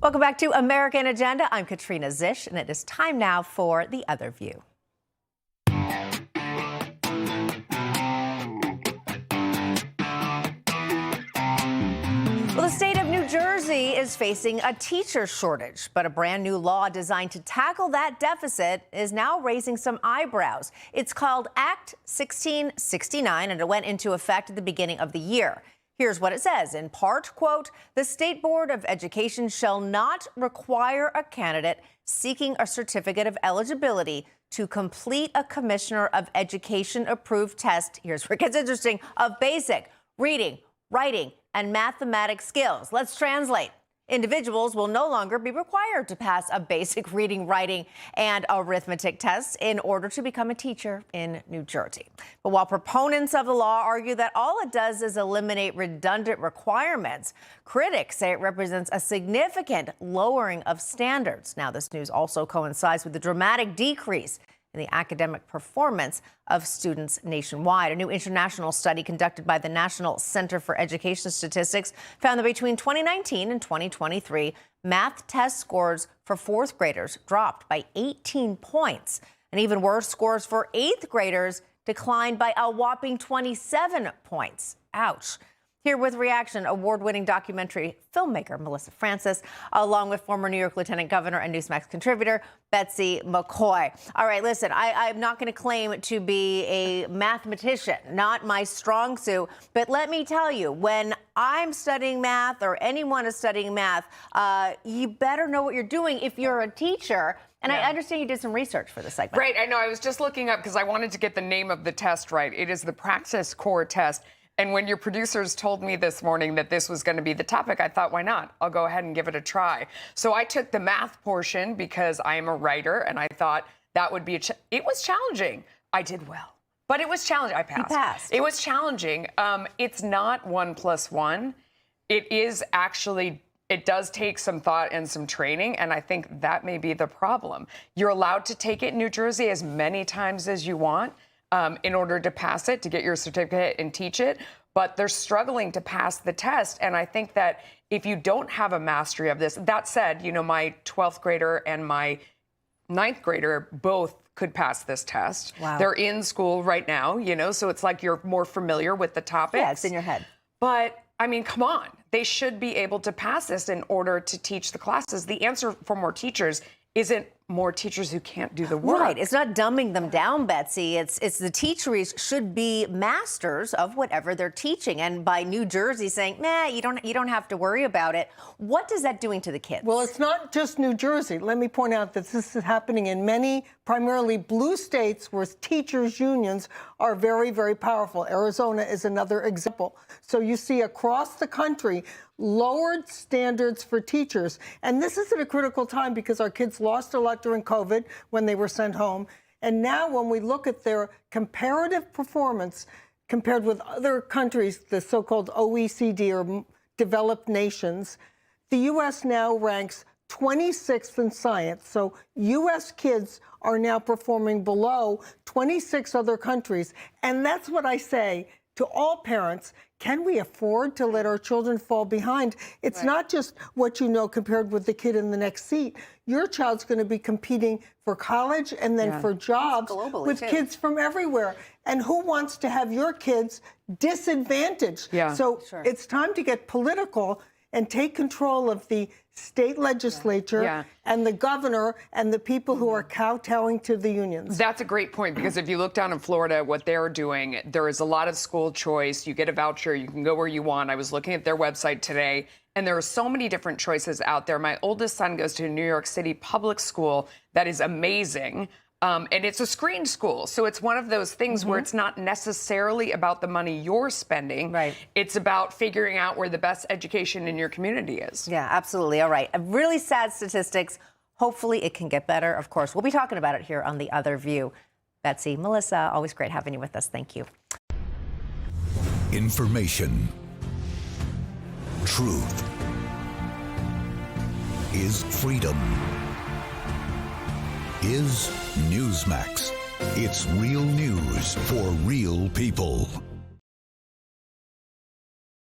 Welcome back to American Agenda. I'm Katrina Zish, and it is time now for The Other View. Well, the state of New Jersey is facing a teacher shortage, but a brand new law designed to tackle that deficit is now raising some eyebrows. It's called Act 1669, and it went into effect at the beginning of the year. Here's what it says. In part, quote, the State Board of Education shall not require a candidate seeking a certificate of eligibility to complete a Commissioner of Education approved test. Here's where it gets interesting, of basic reading, writing, and mathematics skills. Let's translate. Individuals will no longer be required to pass a basic reading, writing, and arithmetic test in order to become a teacher in New Jersey. But while proponents of the law argue that all it does is eliminate redundant requirements, critics say it represents a significant lowering of standards. Now, this news also coincides with the dramatic decrease in the academic performance of students nationwide. A new international study conducted by the National Center for Education Statistics found that between 2019 and 2023, math test scores for fourth graders dropped by 18 points. And even worse, scores for eighth graders declined by a whopping 27 points. Ouch. Here with reaction, award-winning documentary filmmaker Melissa Francis, along with former New York Lieutenant Governor and Newsmax contributor Betsy McCoy. All right, listen, I'm not going to claim to be a mathematician, not my strong suit, but let me tell you, when I'm studying math or anyone is studying math, you better know what you're doing if you're a teacher. And yeah. I understand you did some research for this segment. Right, I know. I was just looking up because I wanted to get the name of the test right. It is the Praxis Core Test. And when your producers told me this morning that this was going to be the topic, I thought, why not? I'll go ahead and give it a try. So I took the math portion because I am a writer, and I thought that would be it was challenging. I did well, but it was challenging. I passed. You passed. It was challenging. It's not 1 + 1. It is actually, it does take some thought and some training, and I think that may be the problem. You're allowed to take it in New Jersey as many times as you want. In order to pass it, to get your certificate and teach it, but they're struggling to pass the test. And I think that if you don't have a mastery of this, that said, you know, my 12th grader and my 9th grader both could pass this test. Wow. They're in school right now, you know, so it's like you're more familiar with the topics. Yeah, it's in your head. But I mean, come on, they should be able to pass this in order to teach the classes. The answer for more teachers isn't more teachers who can't do the work. Right. It's not dumbing them down, Betsy. It's the teachers should be masters of whatever they're teaching. And by New Jersey saying, nah, you don't have to worry about it. What is that doing to the kids? Well, it's not just New Jersey. Let me point out that this is happening in many primarily blue states where teachers' unions are very, very powerful. Arizona is another example. So you see across the country lowered standards for teachers. And this is at a critical time because our kids lost a lot during COVID when they were sent home. And now when we look at their comparative performance compared with other countries, the so-called OECD or developed nations, the U.S. now ranks 26th in science. So U.S. kids are now performing below 26 other countries. And that's what I say to all parents. Can we afford to let our children fall behind? It's right. Not just what you know compared with the kid in the next seat. Your child's going to be competing for college and then for jobs with kids from everywhere. And who wants to have your kids disadvantaged? Yeah. So it's time to get political and take control of the state legislature and the governor and the people who are kowtowing to the unions. That's a great point, because if you look down in Florida, what they're doing, there is a lot of school choice. You get a voucher, you can go where you want. I was looking at their website today, and there are so many different choices out there. My oldest son goes to a New York City public school that is amazing. And it's a screened school. So it's one of those things where it's not necessarily about the money you're spending. Right. It's about figuring out where the best education in your community is. Yeah, absolutely. All right. Really sad statistics. Hopefully it can get better. Of course, we'll be talking about it here on The Other View. Betsy, Melissa, always great having you with us. Thank you. Information. Truth is freedom. Is Newsmax. It's real news for real people.